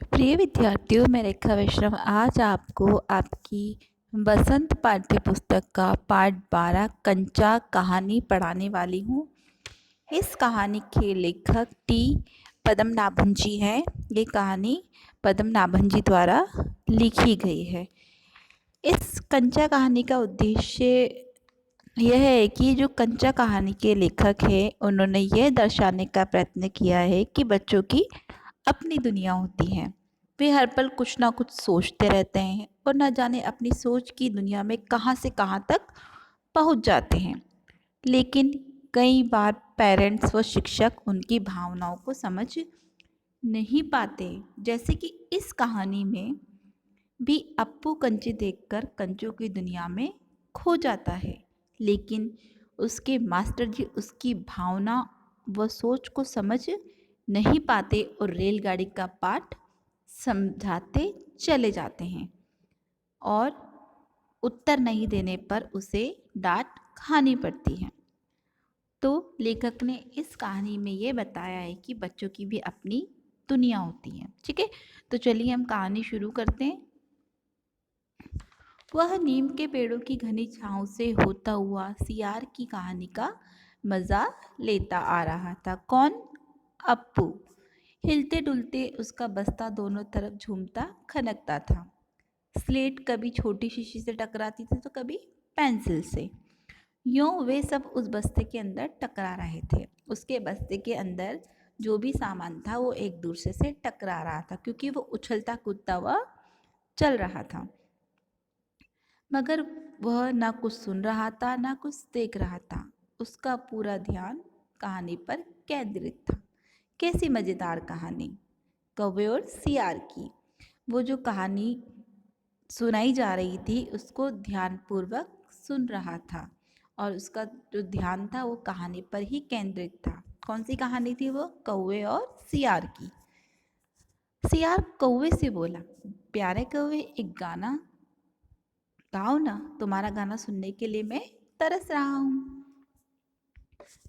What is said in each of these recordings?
प्रिय विद्यार्थियों, मैं रेखा वैष्णव आज आपको आपकी बसंत पाठ्य पुस्तक का पाठ 12 कंचा कहानी पढ़ाने वाली हूँ। इस कहानी के लेखक टी पद्मनाभन जी हैं। ये कहानी पद्मनाभन जी द्वारा लिखी गई है। इस कंचा कहानी का उद्देश्य यह है कि जो कंचा कहानी के लेखक हैं, उन्होंने यह दर्शाने का प्रयत्न किया है कि बच्चों की अपनी दुनिया होती है। वे हर पल कुछ ना कुछ सोचते रहते हैं और न जाने अपनी सोच की दुनिया में कहाँ से कहाँ तक पहुँच जाते हैं। लेकिन कई बार पेरेंट्स व शिक्षक उनकी भावनाओं को समझ नहीं पाते। जैसे कि इस कहानी में भी अप्पू कंचे देखकर कंचों की दुनिया में खो जाता है, लेकिन उसके मास्टर जी उसकी भावना व सोच को समझ नहीं पाते और रेलगाड़ी का पाठ समझाते चले जाते हैं और उत्तर नहीं देने पर उसे डांट खानी पड़ती है। तो लेखक ने इस कहानी में ये बताया है कि बच्चों की भी अपनी दुनिया होती है। ठीक है, तो चलिए हम कहानी शुरू करते हैं। वह नीम के पेड़ों की घनी छांव से होता हुआ सियार की कहानी का मजा लेता आ रहा था। कौन? अप्पू। हिलते डुलते उसका बस्ता दोनों तरफ झूमता खनकता था। स्लेट कभी छोटी शीशी से टकराती थी तो कभी पेंसिल से। यूं वे सब उस बस्ते के अंदर टकरा रहे थे। उसके बस्ते के अंदर जो भी सामान था वो एक दूसरे से टकरा रहा था, क्योंकि वो उछलता कूदता हुआ चल रहा था। मगर वह ना कुछ सुन रहा था ना कुछ देख रहा था। उसका पूरा ध्यान कहानी पर केंद्रित था। कैसी मज़ेदार कहानी! कौवे और सियार की। वो जो कहानी सुनाई जा रही थी उसको ध्यानपूर्वक सुन रहा था और उसका जो ध्यान था वो कहानी पर ही केंद्रित था। कौन सी कहानी थी वो? कौवे और सियार की। सियार कौवे से बोला, प्यारे कौवे, एक गाना गाओ ना, तुम्हारा गाना सुनने के लिए मैं तरस रहा हूँ।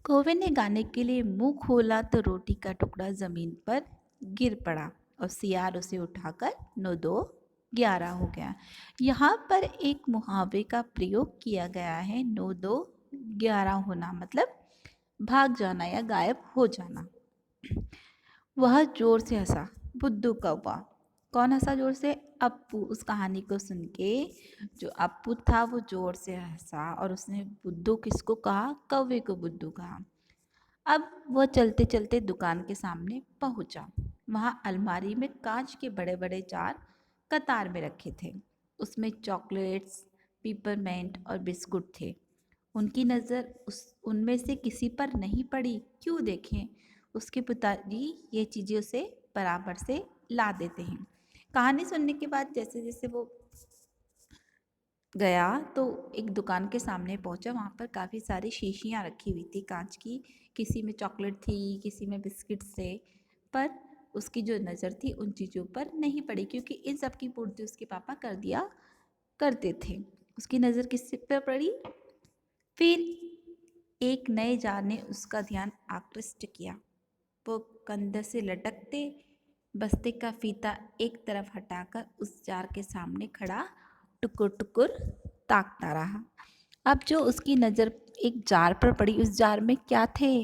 कौवे ने गाने के लिए मुंह खोला तो रोटी का टुकड़ा जमीन पर गिर पड़ा और सियार उसे उठाकर 9-2-11 हो गया। यहाँ पर एक मुहावरे का प्रयोग किया गया है। 9-2-11 होना मतलब भाग जाना या गायब हो जाना। वह जोर से हंसा, बुद्धू कौवा। कौन हंसा जोर से? अप्पू। उस कहानी को सुन के जो अप्पू था वो जोर से हंसा और उसने बुद्धू किसको कहा? कौवे को बुद्धू कहा। अब वह चलते चलते दुकान के सामने पहुंचा। वहाँ अलमारी में कांच के बड़े बड़े जार कतार में रखे थे। उसमें चॉकलेट्स, पिपरमेंट और बिस्कुट थे। उनकी नज़र उनमें से किसी पर नहीं पड़ी। क्यों देखें, उसके पिताजी ये चीज़ें उसे बराबर से ला देते हैं। कहानी सुनने के बाद जैसे जैसे वो गया तो एक दुकान के सामने पहुंचा। वहाँ पर काफ़ी सारी शीशियाँ रखी हुई थी कांच की। किसी में चॉकलेट थी, किसी में बिस्किट्स थे, पर उसकी जो नज़र थी उन चीज़ों पर नहीं पड़ी, क्योंकि इन सब की पूर्ति उसके पापा कर दिया करते थे। उसकी नज़र किस पर पड़ी? फिर एक नए जार ने उसका ध्यान आकृष्ट किया। वो कंधे से लटकते बस्ते का फीता एक तरफ हटाकर उस जार के सामने खड़ा टुकुर टुकुर ताकता रहा। अब जो उसकी नज़र एक जार पर पड़ी, उस जार में क्या थे?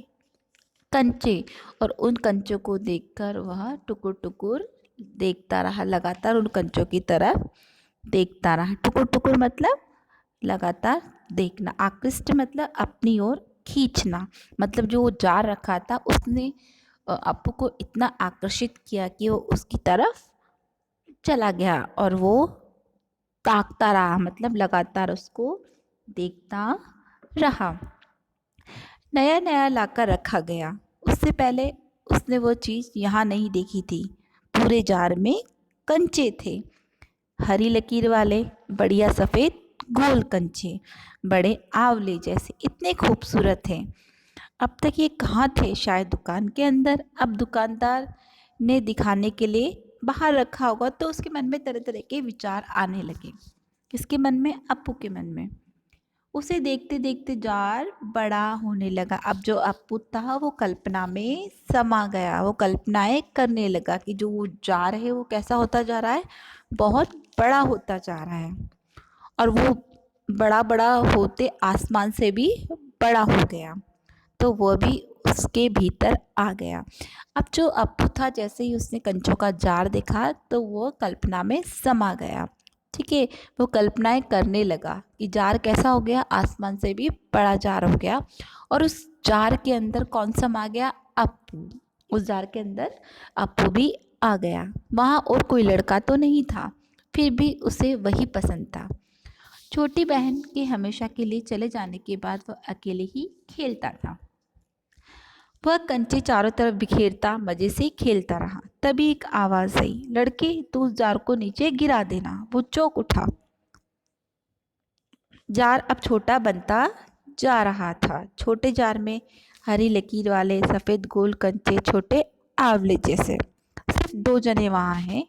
कंचे। और उन कंचों को देखकर वह टुकुर टुकुर देखता रहा, लगातार उन कंचों की तरफ देखता रहा। टुकुर टुकुर मतलब लगातार देखना, आकृष्ट मतलब अपनी ओर खींचना। मतलब जो वो जार रखा था उसने अप्पू को इतना आकर्षित किया कि वो उसकी तरफ चला गया और वो ताकता रहा, मतलब लगातार उसको देखता रहा। नया नया लाकर रखा गया। उससे पहले उसने वो चीज़ यहाँ नहीं देखी थी। पूरे जार में कंचे थे, हरी लकीर वाले, बढ़िया सफ़ेद गोल कंचे, बड़े आंवले जैसे, इतने खूबसूरत हैं। अब तक ये कहाँ थे? शायद दुकान के अंदर। अब दुकानदार ने दिखाने के लिए बाहर रखा होगा, तो उसके मन में तरह तरह के विचार आने लगे। किसके मन में? अप्पू के मन में। उसे देखते देखते जार बड़ा होने लगा। अब जो अप्पू था वो कल्पना में समा गया, वो कल्पनाएं करने लगा कि जो वो जार है वो कैसा होता जा रहा है, बहुत बड़ा होता जा रहा है। और वो बड़ा बड़ा होते आसमान से भी बड़ा हो गया, तो वो भी उसके भीतर आ गया। अब जो अप्पू था, जैसे ही उसने कंचों का जार देखा तो वो कल्पना में समा गया। ठीक है, वो कल्पनाएं करने लगा कि जार कैसा हो गया, आसमान से भी बड़ा जार हो गया। और उस जार के अंदर कौन समा गया, अप्पू। उस जार के अंदर अप्पू भी आ गया। वहाँ और कोई लड़का तो नहीं था, फिर भी उसे वही पसंद था। छोटी बहन के हमेशा के लिए चले जाने के बाद वह अकेले ही खेलता था। वह कंचे चारों तरफ बिखेरता मजे से खेलता रहा। तभी एक आवाज आई, लड़के तू उस जार को नीचे गिरा देना। वो चौंक उठा। जार अब छोटा बनता जा रहा था। छोटे जार में हरी लकीर वाले सफेद गोल कंचे, छोटे आंवले जैसे। सिर्फ दो जने वहां हैं,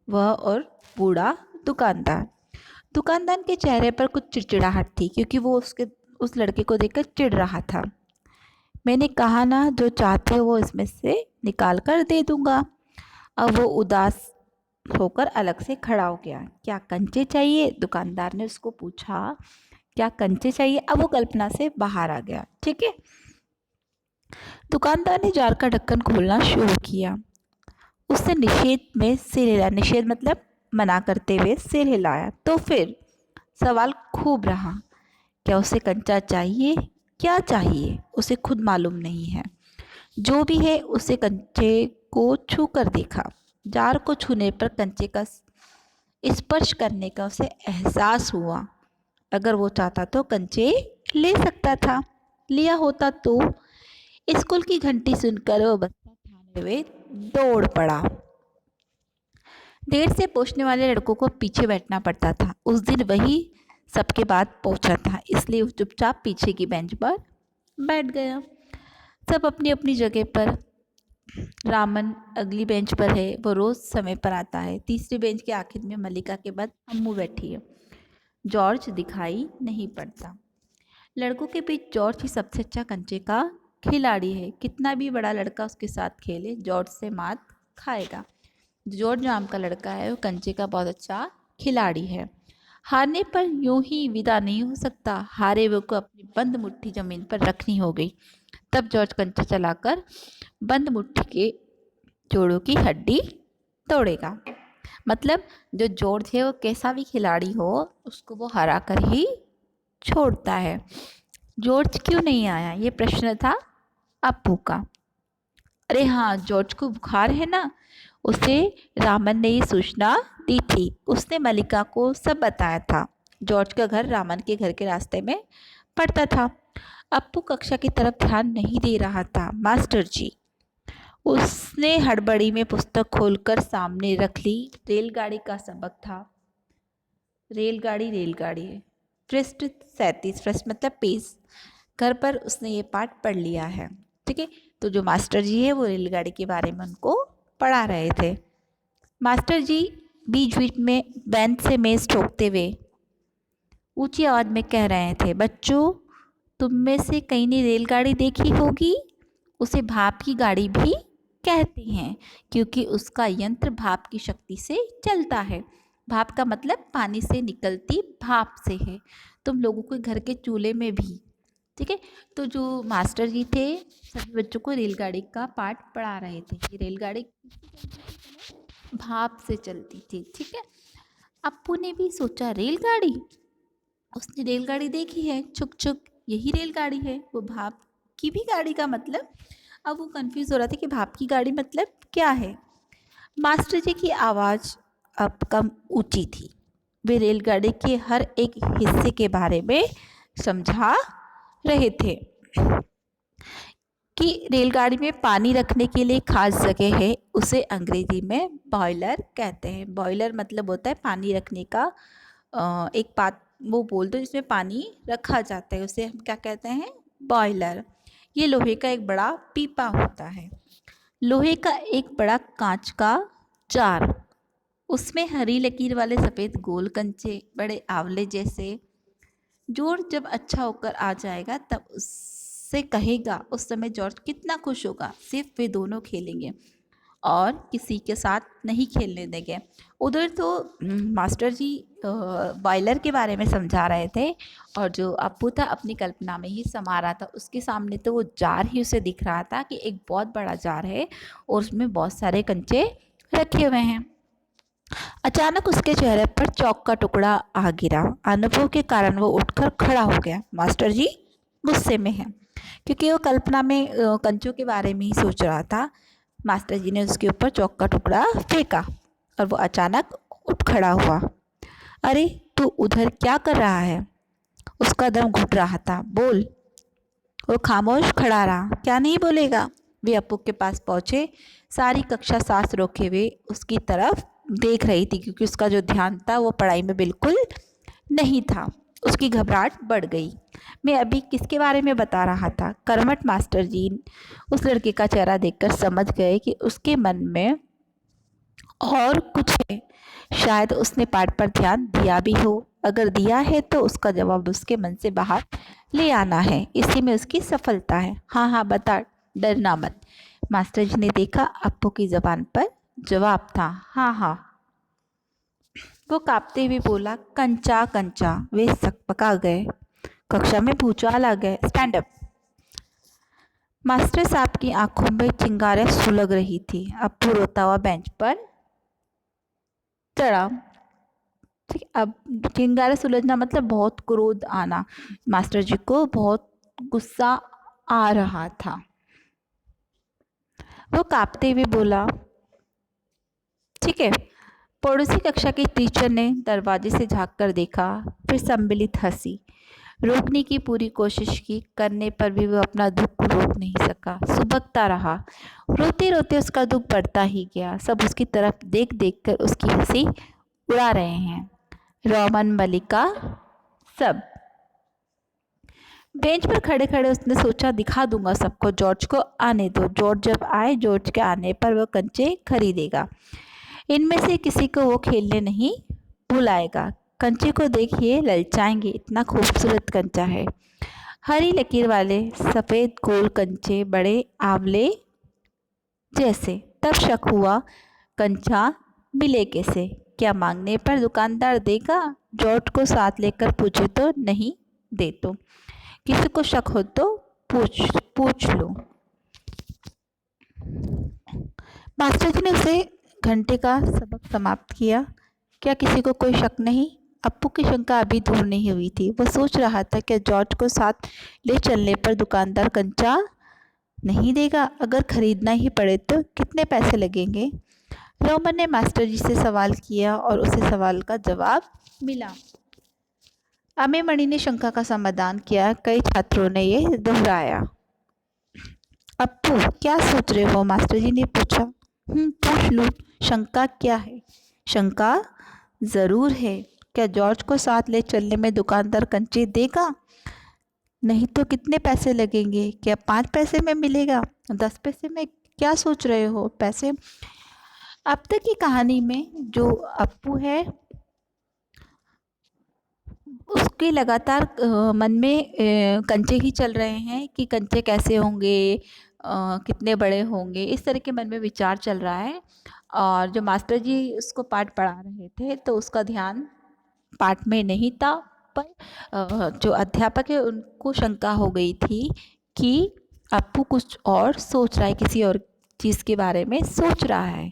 वह और बूढ़ा दुकानदार। दुकानदार के चेहरे पर कुछ चिड़चिड़ाहट थी, क्योंकि वो उस लड़के को देखकर चिढ़ रहा था। मैंने कहा ना, जो चाहते हो वो इसमें से निकाल कर दे दूंगा। अब वो उदास होकर अलग से खड़ा हो गया। क्या कंचे चाहिए, दुकानदार ने उसको पूछा। क्या कंचे चाहिए। अब वो कल्पना से बाहर आ गया। ठीक है, दुकानदार ने जार का ढक्कन खोलना शुरू किया। उसने निषेध में सिर हिलाया, निषेध मतलब मना करते हुए सिर हिलाया। तो फिर सवाल खूब रहा, क्या उसे कंचा चाहिए, क्या चाहिए, उसे खुद मालूम नहीं है। जो भी है, उसे कंचे को छू कर देखा। जार को छूने पर कंचे का स्पर्श करने का उसे एहसास हुआ। अगर वो चाहता तो कंचे ले सकता था, लिया होता तो। स्कूल की घंटी सुनकर वो बस्ता थाने हुए दौड़ पड़ा। देर से पहुंचने वाले लड़कों को पीछे बैठना पड़ता था। उस दिन वही सबके बाद पहुंचा था, इसलिए वो चुपचाप पीछे की बेंच पर बैठ गया। सब अपनी अपनी जगह पर। रामन अगली बेंच पर है, वो रोज समय पर आता है। तीसरी बेंच के आखिर में मल्लिका के बाद अम्मू बैठी है। जॉर्ज दिखाई नहीं पड़ता। लड़कों के बीच जॉर्ज ही सबसे अच्छा कंचे का खिलाड़ी है। कितना भी बड़ा लड़का उसके साथ खेले, जॉर्ज से मात खाएगा। जॉर्ज नाम का लड़का है, वो कंचे का बहुत अच्छा खिलाड़ी है। हारने पर यूं ही विदा नहीं हो सकता। हारे हुए को अपनी बंद मुट्ठी जमीन पर रखनी हो गई। तब जॉर्ज कंचा चलाकर बंद मुट्ठी के जोड़ों की हड्डी तोड़ेगा। मतलब जो जॉर्ज है वो कैसा भी खिलाड़ी हो, उसको वो हरा कर ही छोड़ता है। जॉर्ज क्यों नहीं आया, ये प्रश्न था अप्पू का। अरे हाँ, जॉर्ज को बुखार है ना, उसे रामन ने ये सूचना दी थी। उसने मल्लिका को सब बताया था। जॉर्ज का घर रामन के घर के रास्ते में पड़ता था। अप्पू कक्षा की तरफ ध्यान नहीं दे रहा था। मास्टर जी, उसने हड़बड़ी में पुस्तक खोलकर सामने रख ली। रेलगाड़ी का सबक था। रेलगाड़ी रेलगाड़ी है। पृष्ठ 37, पृष्ठ मतलब पेज। घर पर उसने ये पाठ पढ़ लिया है। ठीक है, तो जो मास्टर जी है वो रेलगाड़ी के बारे में उनको पढ़ा रहे थे। मास्टर जी बीच बीच में बेंच से मेज ठोकते हुए ऊंची आवाज में कह रहे थे, बच्चों तुम में से कई ने रेलगाड़ी देखी होगी। उसे भाप की गाड़ी भी कहते हैं, क्योंकि उसका यंत्र भाप की शक्ति से चलता है। भाप का मतलब पानी से निकलती भाप से है। तुम लोगों के घर के चूल्हे में भी। ठीक है, तो जो मास्टर जी थे सभी बच्चों को रेलगाड़ी का पाठ पढ़ा रहे थे कि रेलगाड़ी भाप से चलती थी। ठीक है, अप्पू ने भी सोचा रेलगाड़ी, उसने रेलगाड़ी देखी है, छुक छुक यही रेलगाड़ी है। वो भाप की भी गाड़ी का मतलब, अब वो कंफ्यूज हो रहा था कि भाप की गाड़ी मतलब क्या है। मास्टर जी की आवाज़ अब कम ऊंची थी। वे रेलगाड़ी के हर एक हिस्से के बारे में समझा रहे थे कि रेलगाड़ी में पानी रखने के लिए खास जगह है, उसे अंग्रेजी में बॉयलर कहते हैं। बॉयलर मतलब होता है पानी रखने का एक पात वो बोल दो जिसमें पानी रखा जाता है, उसे हम क्या कहते हैं, बॉयलर। ये लोहे का एक बड़ा पीपा होता है। लोहे का एक बड़ा कांच का जार, उसमें हरी लकीर वाले सफ़ेद गोल कंचे, बड़े आंवले जैसे जॉर्ज जब अच्छा होकर आ जाएगा तब उससे कहेगा, उस समय जॉर्ज कितना खुश होगा। सिर्फ वे दोनों खेलेंगे और किसी के साथ नहीं खेलने देंगे। उधर तो मास्टर जी बॉयलर के बारे में समझा रहे थे और जो अप्पू था अपनी कल्पना में ही समा रहा था। उसके सामने तो वो जार ही उसे दिख रहा था कि एक बहुत बड़ा जार है और उसमें बहुत सारे कंचे रखे हुए हैं। अचानक उसके चेहरे पर चौक का टुकड़ा आ गिरा। अनुभव के कारण वो उठकर खड़ा हो गया। मास्टर जी गुस्से में है क्योंकि वो कल्पना में कंचों के बारे में ही सोच रहा था। मास्टर जी ने उसके ऊपर चौक का टुकड़ा फेंका और वो अचानक उठ खड़ा हुआ। अरे तू उधर क्या कर रहा है? उसका दम घुट रहा था। बोल। वो खामोश खड़ा रहा। क्या नहीं बोलेगा? वे अप्पू के पास पहुंचे। सारी कक्षा सांस रोके हुए उसकी तरफ देख रही थी क्योंकि उसका जो ध्यान था वो पढ़ाई में बिल्कुल नहीं था। उसकी घबराहट बढ़ गई। मैं अभी किसके बारे में बता रहा था? कर्मठ मास्टर जी उस लड़के का चेहरा देखकर समझ गए कि उसके मन में और कुछ है। शायद उसने पाठ पर ध्यान दिया भी हो। अगर दिया है तो उसका जवाब उसके मन से बाहर ले आना है। इसी में उसकी सफलता है। हाँ हाँ बता, डरना मत। मास्टर जी ने देखा अप्पू की जबान पर जवाब था हाँ हाँ। वो कांपते हुए बोला, कंचा कंचा। वे सकपका गए। कक्षा में भूचाल आ गए। Stand up. मास्टर साहब की आंखों में चिंगारियां सुलग रही थी। अप्पू रोता हुआ बेंच पर चढ़ा। ठीक, अब चिंगारे सुलझना मतलब बहुत क्रोध आना। मास्टर जी को बहुत गुस्सा आ रहा था। वो कांपते हुए बोला, ठीक है। पड़ोसी कक्षा की टीचर ने दरवाजे से झांक कर देखा, फिर सम्मिलित हंसी। रोकने की पूरी कोशिश की, करने पर भी वो अपना दुख रोक नहीं सका। सुबकता रहा। रोते रोते उसका दुख बढ़ता ही गया। सब उसकी तरफ देख देख कर उसकी हंसी उड़ा रहे हैं। रोमन, मलिका, सब। बेंच पर खड़े खड़े उसने सोचा, दिखा दूंगा सबको। जॉर्ज को आने दो। जॉर्ज जब आए, जॉर्ज के आने पर वो कंचे खरीदेगा। इनमें से किसी को वो खेलने नहीं बुलाएगा। कंचे को देखिए, ललचाएंगे। इतना खूबसूरत कंचा है। हरी लकीर वाले सफ़ेद गोल कंचे, बड़े आंवले जैसे। तब शक हुआ, कंचा मिले कैसे? क्या मांगने पर दुकानदार देगा? जॉर्ज को साथ लेकर पूछे तो नहीं दे तो। किसी को शक हो तो पूछ पूछ लो। मास्टर जी ने उसे घंटे का सबक समाप्त किया। क्या किसी को कोई शक नहीं? अप्पू की शंका अभी दूर नहीं हुई थी। वह सोच रहा था कि जॉर्ज को साथ ले चलने पर दुकानदार कंचा नहीं देगा। अगर खरीदना ही पड़े तो कितने पैसे लगेंगे? रोमन ने मास्टर जी से सवाल किया और उसे सवाल का जवाब मिला। अमे मणि ने शंका का समाधान किया। कई छात्रों ने ये दोहराया। अप्पू क्या सोच रहे हो? मास्टर जी ने पूछा। पूछ लूँ, शंका क्या है? शंका जरूर है। क्या जॉर्ज को साथ ले चलने में दुकानदार कंचे देगा? नहीं तो कितने पैसे लगेंगे? क्या 5 पैसे में मिलेगा? 10 पैसे में? क्या सोच रहे हो? पैसे। अब तक की कहानी में जो अप्पू है उसके लगातार मन में कंचे ही चल रहे हैं कि कंचे कैसे होंगे, कितने बड़े होंगे, इस तरह के मन में विचार चल रहा है। और जो मास्टर जी उसको पाठ पढ़ा रहे थे तो उसका ध्यान पाठ में नहीं था, पर जो अध्यापक है उनको शंका हो गई थी कि अप्पू कुछ और सोच रहा है, किसी और चीज़ के बारे में सोच रहा है।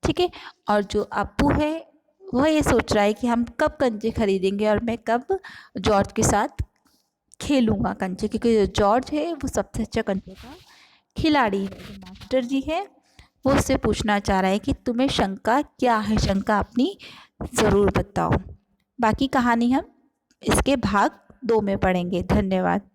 ठीक है। और जो अप्पू है वह ये सोच रहा है कि हम कब कंचे खरीदेंगे और मैं कब जॉर्ज के साथ खेलूँगा कंचे, क्योंकि जो जॉर्ज है वो सबसे अच्छा कंचे का खिलाड़ी है। जो मास्टर जी है वो उससे पूछना चाह रहा है कि तुम्हें शंका क्या है? शंका अपनी ज़रूर बताओ। बाकी कहानी हम इसके भाग 2 में पढ़ेंगे। धन्यवाद।